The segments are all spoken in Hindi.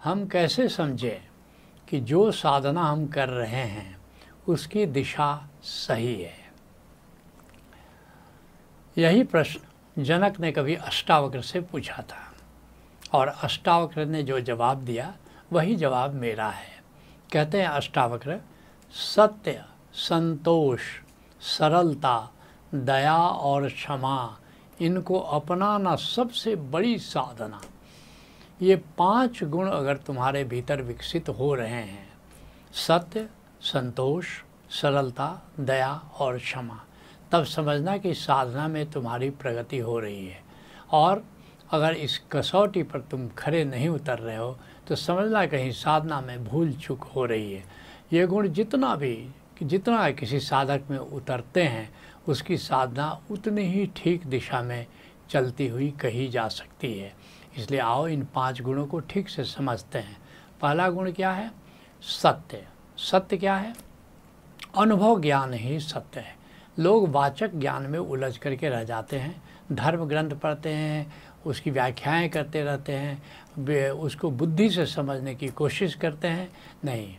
हम कैसे समझें कि जो साधना हम कर रहे हैं उसकी दिशा सही है? यही प्रश्न जनक ने कभी अष्टावक्र से पूछा था और अष्टावक्र ने जो जवाब दिया वही जवाब मेरा है। कहते हैं अष्टावक्र, सत्य, संतोष, सरलता, दया और क्षमा, इनको अपनाना सबसे बड़ी साधना। ये 5 गुण अगर तुम्हारे भीतर विकसित हो रहे हैं, सत्य, संतोष, सरलता, दया और क्षमा, तब समझना कि साधना में तुम्हारी प्रगति हो रही है। और अगर इस कसौटी पर तुम खरे नहीं उतर रहे हो तो समझना कहीं साधना में भूल चूक हो रही है। ये गुण जितना किसी साधक में उतरते हैं उसकी साधना उतनी ही ठीक दिशा में चलती हुई कही जा सकती है। इसलिए आओ इन 5 गुणों को ठीक से समझते हैं। पहला गुण क्या है? सत्य। सत्य क्या है? अनुभव ज्ञान ही सत्य है। लोग वाचक ज्ञान में उलझ करके रह जाते हैं, धर्म ग्रंथ पढ़ते हैं, उसकी व्याख्याएं करते रहते हैं, उसको बुद्धि से समझने की कोशिश करते हैं। नहीं,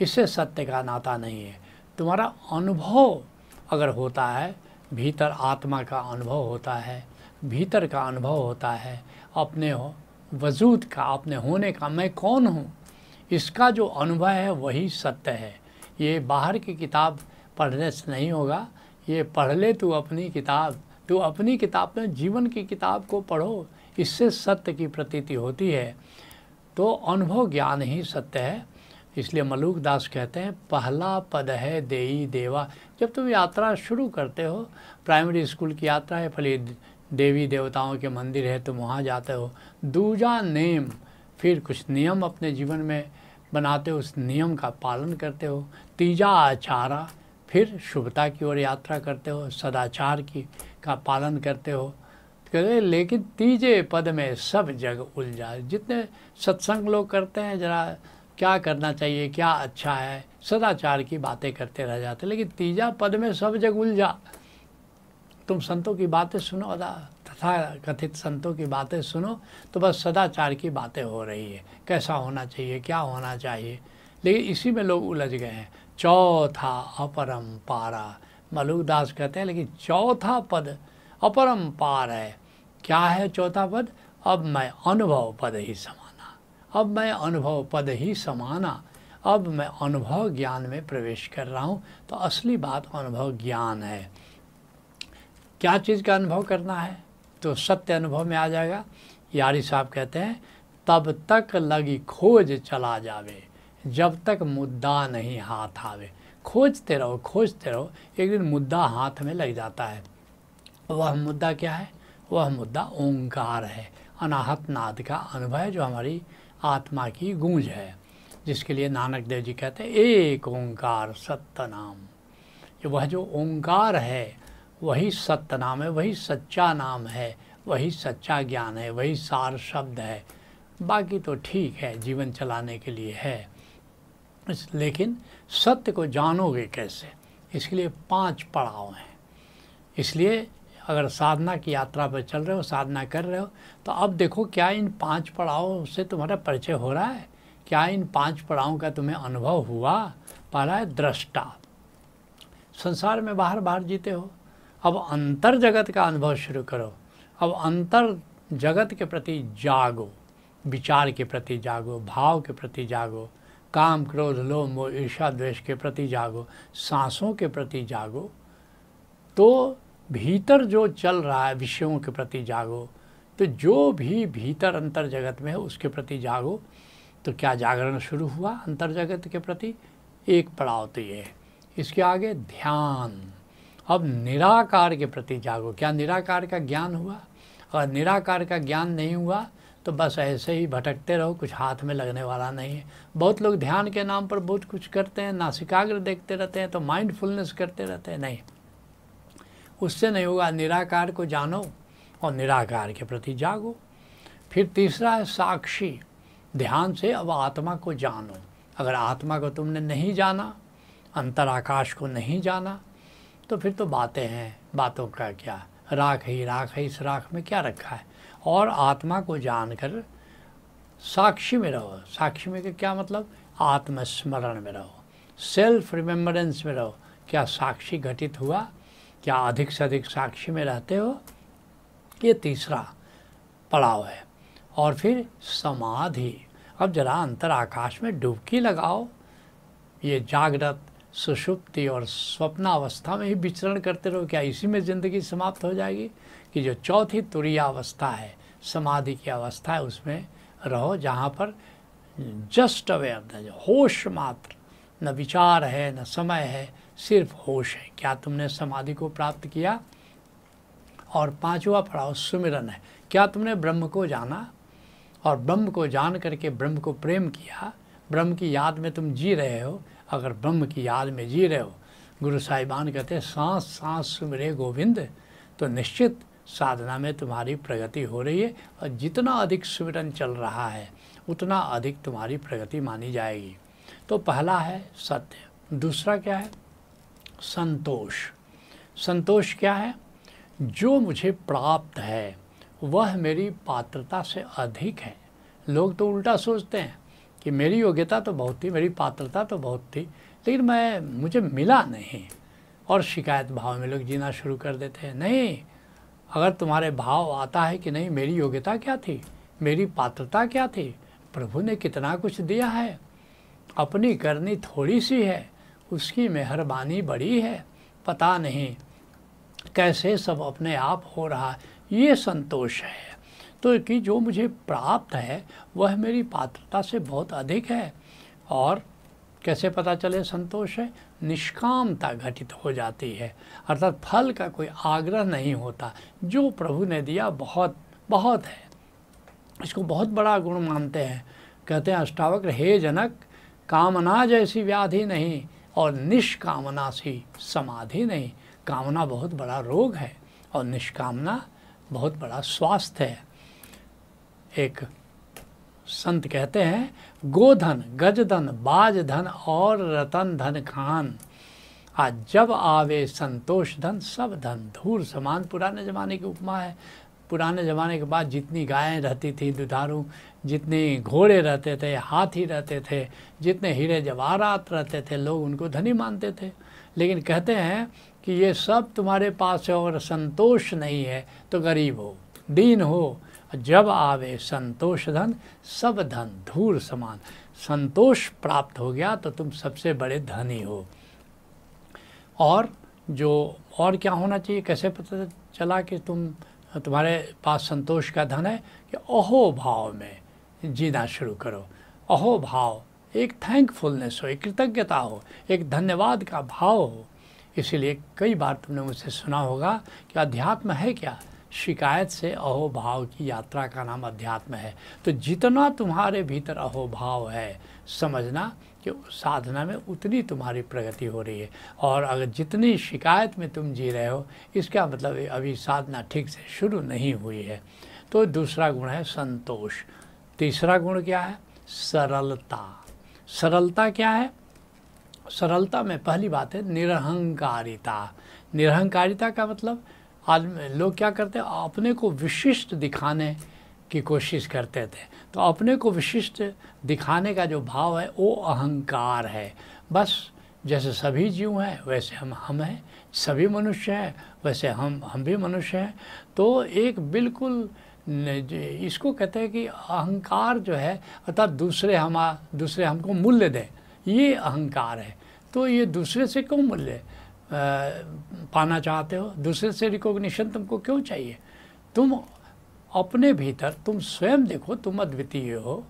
इससे सत्य का नाता नहीं है। तुम्हारा अनुभव अगर होता है, भीतर आत्मा का अनुभव होता है, भीतर का अनुभव होता है, अपने वजूद का, अपने होने का, मैं कौन हूँ, इसका जो अनुभव है वही सत्य है। ये बाहर की किताब पढ़ने से नहीं होगा। ये पढ़ ले तू अपनी किताब में जीवन की किताब को पढ़ो, इससे सत्य की प्रतीति होती है। तो अनुभव ज्ञान ही सत्य है। इसलिए मलूक दास कहते हैं, पहला पद है देई देवा। जब तुम यात्रा शुरू करते हो, प्राइमरी स्कूल की यात्रा है, भले देवी देवताओं के मंदिर है तुम वहाँ जाते हो, दूजा नेम, फिर कुछ नियम अपने जीवन में बनाते हो, उस नियम का पालन करते हो। तीजा आचारा, फिर शुभता की ओर यात्रा करते हो, सदाचार का पालन करते हो। लेकिन तीजे पद में सब जग उलझा। जितने सत्संग लोग करते हैं, जरा क्या करना चाहिए, क्या अच्छा है, सदाचार की बातें करते रह जाते, लेकिन तीजा पद में सब जग उलझा। तुम संतों की बातें सुनो, तथा कथित संतों की बातें सुनो, तो बस सदाचार की बातें हो रही है, कैसा होना चाहिए, क्या होना चाहिए, लेकिन इसी में लोग उलझ गए हैं। चौथा अपरंपारा, मलूक दास कहते हैं, लेकिन चौथा पद अपरंपार है। क्या है चौथा पद? अब मैं अनुभव पद ही समाना, अब मैं अनुभव पद ही समाना, अब मैं अनुभव ज्ञान में प्रवेश कर रहा हूँ। तो असली बात अनुभव ज्ञान है। क्या चीज़ का अनुभव करना है? तो सत्य अनुभव में आ जाएगा। यारी साहब कहते हैं, तब तक लगी खोज चला जावे, जब तक मुद्दा नहीं हाथ आवे। खोजते रहो, एक दिन मुद्दा हाथ में लग जाता है। वह मुद्दा क्या है? वह मुद्दा ओंकार है, अनाहत नाद का अनुभव है, जो हमारी आत्मा की गूंज है, जिसके लिए नानक देव जी कहते हैं, एक ओंकार सत्य नाम। वह जो ओंकार है वही सत्य नाम है, वही सच्चा नाम है, वही सच्चा ज्ञान है, वही सार शब्द है। बाकी तो ठीक है, जीवन चलाने के लिए है, लेकिन सत्य को जानोगे कैसे? इसके लिए 5 पड़ाव हैं। इसलिए अगर साधना की यात्रा पर चल रहे हो, साधना कर रहे हो, तो अब देखो क्या इन 5 पड़ावों से तुम्हारा परिचय हो रहा है? क्या इन 5 पड़ावों का तुम्हें अनुभव हुआ? पहला है दृष्टा। संसार में बाहर जीते हो, अब अंतर जगत का अनुभव शुरू करो। अब अंतर जगत के प्रति जागो, विचार के प्रति जागो, भाव के प्रति जागो, काम क्रोध लोभ मोह ईर्ष्या द्वेष के प्रति जागो, सांसों के प्रति जागो। तो भीतर जो चल रहा है विषयों के प्रति जागो। तो जो भी भीतर अंतर जगत में है उसके प्रति जागो। तो क्या जागरण शुरू हुआ अंतर जगत के प्रति? एक पड़ाव तो ये है। इसके आगे ध्यान। अब निराकार के प्रति जागो। क्या निराकार का ज्ञान हुआ? अगर निराकार का ज्ञान नहीं हुआ तो बस ऐसे ही भटकते रहो, कुछ हाथ में लगने वाला नहीं है। बहुत लोग ध्यान के नाम पर बहुत कुछ करते हैं, नासिकाग्र देखते रहते हैं, तो माइंडफुलनेस करते रहते हैं। नहीं, उससे नहीं होगा। निराकार को जानो और निराकार के प्रति जागो। फिर तीसरा है साक्षी। ध्यान से अब आत्मा को जानो। अगर आत्मा को तुमने नहीं जाना, अंतर आकाश को नहीं जाना, तो फिर तो बातें हैं, बातों का क्या, राख ही राख है, इस राख में क्या रखा है। और आत्मा को जानकर साक्षी में रहो। साक्षी में क्या मतलब? आत्मस्मरण में रहो, सेल्फ रिमेम्बरेंस में रहो। क्या साक्षी घटित हुआ? क्या अधिक से अधिक साक्षी में रहते हो? ये तीसरा पड़ाव है। और फिर समाधि। अब जरा अंतर आकाश में डुबकी लगाओ। ये जागृत, सुषुप्ति और स्वप्नावस्था में ही विचरण करते रहो। क्या इसी में ज़िंदगी समाप्त हो जाएगी? कि जो चौथी तुरीय अवस्था है, समाधि की अवस्था है, उसमें रहो, जहाँ पर जस्ट अवेयरनेस, होश मात्र, न विचार है न समय है, सिर्फ होश है। क्या तुमने समाधि को प्राप्त किया? और पांचवा पड़ाव सुमिरन है। क्या तुमने ब्रह्म को जाना? और ब्रह्म को जान करके ब्रह्म को प्रेम किया? ब्रह्म की याद में तुम जी रहे हो? अगर ब्रह्म की याद में जी रहे हो, गुरु साहिबान कहते हैं सांस सांस सुमिरे गोविंद, तो निश्चित साधना में तुम्हारी प्रगति हो रही है। और जितना अधिक सुमिरन चल रहा है उतना अधिक तुम्हारी प्रगति मानी जाएगी। तो पहला है सत्य। दूसरा क्या है? संतोष। संतोष क्या है? जो मुझे प्राप्त है वह मेरी पात्रता से अधिक है। लोग तो उल्टा सोचते हैं कि मेरी योग्यता तो बहुत थी, मेरी पात्रता तो बहुत थी, लेकिन मुझे मिला नहीं, और शिकायत भाव में लोग जीना शुरू कर देते हैं। नहीं, अगर तुम्हारे भाव आता है कि नहीं मेरी योग्यता क्या थी, मेरी पात्रता क्या थी, प्रभु ने कितना कुछ दिया है, अपनी करनी थोड़ी सी है, उसकी मेहरबानी बड़ी है, पता नहीं कैसे सब अपने आप हो रहा, ये संतोष है। तो कि जो मुझे प्राप्त है वह मेरी पात्रता से बहुत अधिक है। और कैसे पता चले संतोष है? निष्कामता घटित हो जाती है, अर्थात फल का कोई आग्रह नहीं होता। जो प्रभु ने दिया बहुत बहुत है, इसको बहुत बड़ा गुण मानते हैं। कहते हैं अष्टावक्र, हे जनक, कामना जैसी व्याधि नहीं और निष्कामना सी समाधि नहीं। कामना बहुत बड़ा रोग है और निष्कामना बहुत बड़ा स्वास्थ्य है। एक संत कहते हैं, गोधन, गजधन, बाजधन और रतन धन खान, आज जब आवे संतोष धन सब धन धूर समान। पुराने ज़माने की उपमा है। पुराने ज़माने के बाद जितनी गायें रहती थी दुधारू, जितने घोड़े रहते थे, हाथी रहते थे, जितने हीरे जवाहरात रहते थे, लोग उनको धनी मानते थे। लेकिन कहते हैं कि ये सब तुम्हारे पास है और संतोष नहीं है तो गरीब हो, दीन हो। जब आवे संतोष धन सब धन धूर समान। संतोष प्राप्त हो गया तो तुम सबसे बड़े धनी हो। और क्या होना चाहिए? कैसे पता चला कि तुम्हारे पास संतोष का धन है? कि अहो भाव में जीना शुरू करो। अहो भाव, एक थैंकफुलनेस हो, एक कृतज्ञता हो, एक धन्यवाद का भाव हो। इसीलिए कई बार तुमने मुझसे सुना होगा कि अध्यात्म है क्या? शिकायत से अहोभाव की यात्रा का नाम अध्यात्म है। तो जितना तुम्हारे भीतर अहोभाव है, समझना कि साधना में उतनी तुम्हारी प्रगति हो रही है। और अगर जितनी शिकायत में तुम जी रहे हो, इसका मतलब अभी साधना ठीक से शुरू नहीं हुई है। तो दूसरा गुण है संतोष। तीसरा गुण क्या है? सरलता। सरलता क्या है? सरलता में पहली बात है निरहंकारिता। निरहंकारिता का मतलब आदमी, लोग क्या करते हैं, अपने को विशिष्ट दिखाने की कोशिश करते थे। तो अपने को विशिष्ट दिखाने का जो भाव है वो अहंकार है। बस जैसे सभी जीव हैं वैसे हम हैं, सभी मनुष्य हैं वैसे हम भी मनुष्य हैं। तो एक बिल्कुल इसको कहते हैं कि अहंकार जो है, अर्थात दूसरे हमको मूल्य दें, ये अहंकार है। तो ये दूसरे से क्यों मूल्य पाना चाहते हो? दूसरे से रिकॉग्निशन तुमको क्यों चाहिए? तुम अपने भीतर तुम स्वयं देखो, तुम अद्वितीय हो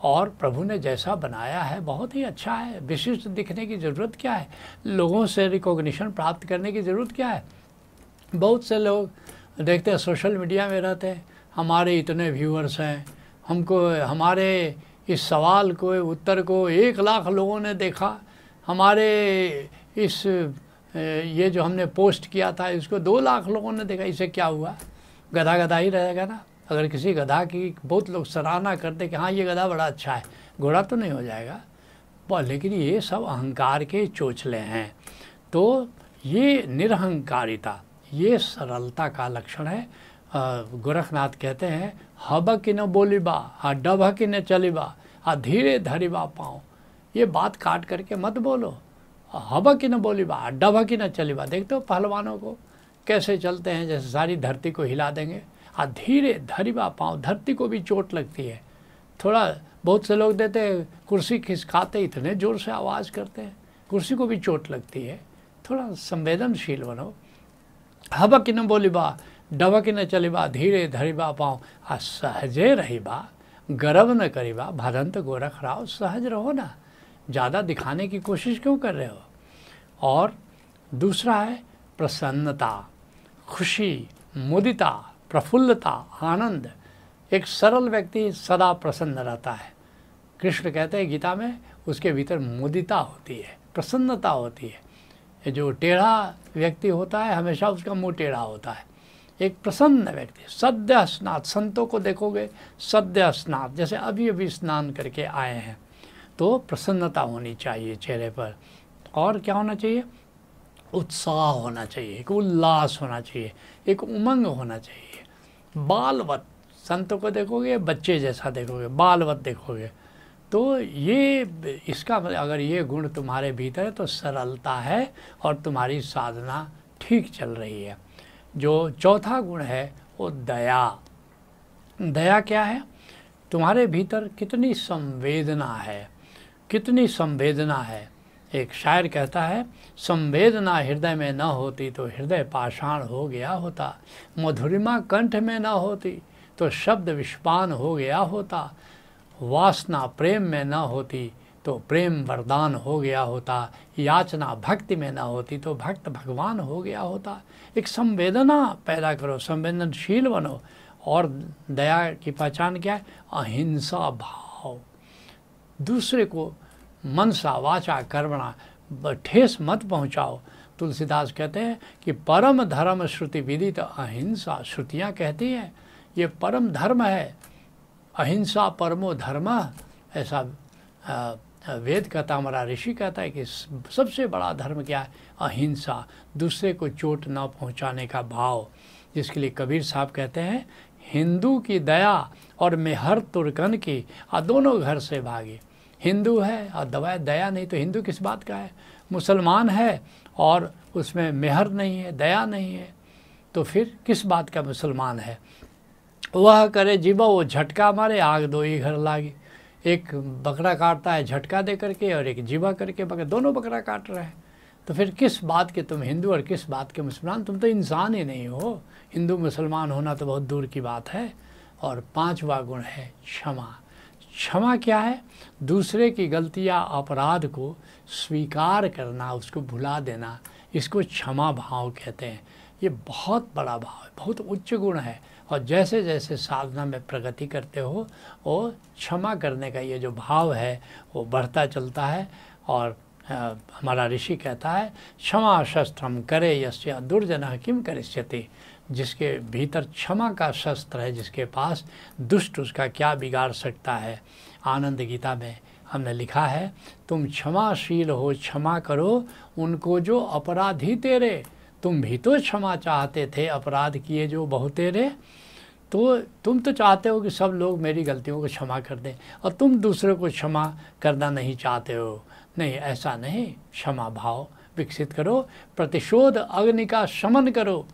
और प्रभु ने जैसा बनाया है बहुत ही अच्छा है। विशिष्ट दिखने की ज़रूरत क्या है? लोगों से रिकॉग्निशन प्राप्त करने की ज़रूरत क्या है? बहुत से लोग देखते हैं सोशल मीडिया में रहते हैं, हमारे इतने व्यूअर्स हैं, हमको हमारे इस सवाल को, उत्तर को 1 लाख लोगों ने देखा, हमारे इस ये जो हमने पोस्ट किया था इसको 2 लाख लोगों ने देखा। इसे क्या हुआ? गधा गधा ही रहेगा ना। अगर किसी गधा की बहुत लोग सराहना करते कि हाँ ये गधा बड़ा अच्छा है, घोड़ा तो नहीं हो जाएगा। लेकिन ये सब अहंकार के चोचले हैं। तो ये निरहंकारिता, ये सरलता का लक्षण है। गोरखनाथ कहते हैं हब कि न बोलिबा, हाँ डब कि न चलिबा, हाँ धीरे धरिबा पाँव। ये बात काट करके मत बोलो। हब कि न बोलिबा, डब कि न चलिबा। देखते हो पहलवानों को कैसे चलते हैं, जैसे सारी धरती को हिला देंगे। हाँ धीरे धरिबा पाँव, धरती को भी चोट लगती है। थोड़ा बहुत से लोग देते हैं कुर्सी खिसकाते इतने ज़ोर से आवाज़ करते हैं, कुर्सी को भी चोट लगती है। थोड़ा संवेदनशील बनो। हब कि न बोलिबा, डब कि न चलिबा, धीरे धरिबा पाँव, आ सहजे रहिबा, गर्व न करिबा, भदंत गोरख राव। सहज रहो ना, ज़्यादा दिखाने की कोशिश क्यों कर रहे हो। और दूसरा है प्रसन्नता, खुशी, मुदिता, प्रफुल्लता, आनंद। एक सरल व्यक्ति सदा प्रसन्न रहता है। कृष्ण कहते हैं गीता में, उसके भीतर मुदिता होती है, प्रसन्नता होती है। ये जो टेढ़ा व्यक्ति होता है हमेशा उसका मुंह टेढ़ा होता है। एक प्रसन्न व्यक्ति, सद्य स्नात, संतों को देखोगे सद्य स्नात, जैसे अभी अभी स्नान करके आए हैं। तो प्रसन्नता होनी चाहिए चेहरे पर। और क्या होना चाहिए, उत्साह होना चाहिए, एक उल्लास होना चाहिए, एक उमंग होना चाहिए। बालवत, संतों को देखोगे बच्चे जैसा देखोगे, बालवत देखोगे। तो ये इसका अगर ये गुण तुम्हारे भीतर है तो सरलता है और तुम्हारी साधना ठीक चल रही है। जो चौथा गुण है वो दया। दया क्या है, तुम्हारे भीतर कितनी संवेदना है, कितनी संवेदना है। एक शायर कहता है, संवेदना हृदय में न होती तो हृदय पाषाण हो गया होता, मधुरिमा कंठ में न होती तो शब्द विषपान हो गया होता, वासना प्रेम में न होती तो प्रेम वरदान हो गया होता, याचना भक्ति में न होती तो भक्त भगवान हो गया होता। एक संवेदना पैदा करो, संवेदनशील बनो। और दया की पहचान क्या है, अहिंसा भाव। दूसरे को मनसा वाचा कर्मणा ठेस मत पहुँचाओ। तुलसीदास कहते हैं कि परम धर्म श्रुति विदित अहिंसा। श्रुतियाँ कहती हैं ये परम धर्म है, अहिंसा परमो धर्म। ऐसा वेद कहता, हमारा ऋषि कहता है कि सबसे बड़ा धर्म क्या है, अहिंसा, दूसरे को चोट न पहुंचाने का भाव। जिसके लिए कबीर साहब कहते हैं, हिंदू की दया और मेहर तुर्कन की, दोनों घर से भागे। हिंदू है और दया नहीं तो हिंदू किस बात का है। मुसलमान है और उसमें मेहर नहीं है, दया नहीं है, तो फिर किस बात का मुसलमान है। वह करे जीवा वो झटका मारे, आग दो ही घर लागी। एक बकरा काटता है झटका दे करके और एक जीवा करके, दोनों बकरा काट रहे हैं। तो फिर किस बात के तुम हिंदू और किस बात के मुसलमान, तुम तो इंसान ही नहीं हो। हिंदू मुसलमान होना तो बहुत दूर की बात है। और पांचवा गुण है क्षमा। क्षमा क्या है, दूसरे की गलतियाँ अपराध को स्वीकार करना, उसको भुला देना, इसको क्षमा भाव कहते हैं। ये बहुत बड़ा भाव है, बहुत उच्च गुण है। और जैसे जैसे साधना में प्रगति करते हो वो क्षमा करने का ये जो भाव है वो बढ़ता चलता है। और हमारा ऋषि कहता है, क्षमा शस्त्रम करे यस्य दुर्जनः किम करिष्यति। जिसके भीतर क्षमा का शस्त्र है, जिसके पास, दुष्ट उसका क्या बिगाड़ सकता है। आनंद गीता में हमने लिखा है, तुम क्षमाशील हो क्षमा करो उनको जो अपराधी तेरे। तुम भी तो क्षमा चाहते थे, अपराध किए जो बहुतेरे। तो तुम तो चाहते हो कि सब लोग मेरी गलतियों को क्षमा कर दें और तुम दूसरों को क्षमा करना नहीं चाहते हो। नहीं, ऐसा नहीं, क्षमा भाव विकसित करो। प्रतिशोध अग्नि का शमन करो,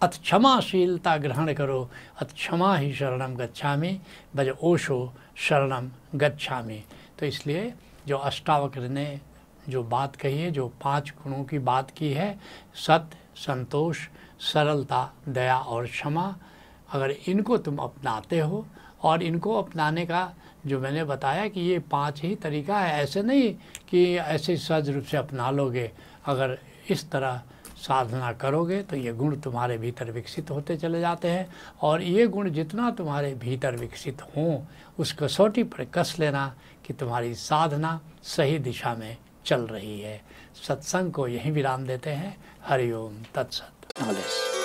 अथ क्षमाशीलता ग्रहण करो। अथ क्षमा ही शरणम गच्छामि, भज ओशो शरणम गच्छामि। तो इसलिए जो अष्टावक्र ने जो बात कही है, जो 5 गुणों की बात की है, सत्य, संतोष, सरलता, दया और क्षमा, अगर इनको तुम अपनाते हो, और इनको अपनाने का जो मैंने बताया कि ये 5 ही तरीका है, ऐसे नहीं कि ऐसे सहज रूप से अपना लोगे। अगर इस तरह साधना करोगे तो ये गुण तुम्हारे भीतर विकसित होते चले जाते हैं। और ये गुण जितना तुम्हारे भीतर विकसित हों, उस कसौटी पर कस लेना कि तुम्हारी साधना सही दिशा में चल रही है। सत्संग को यहीं विराम देते हैं। हरि ओम तत्सत।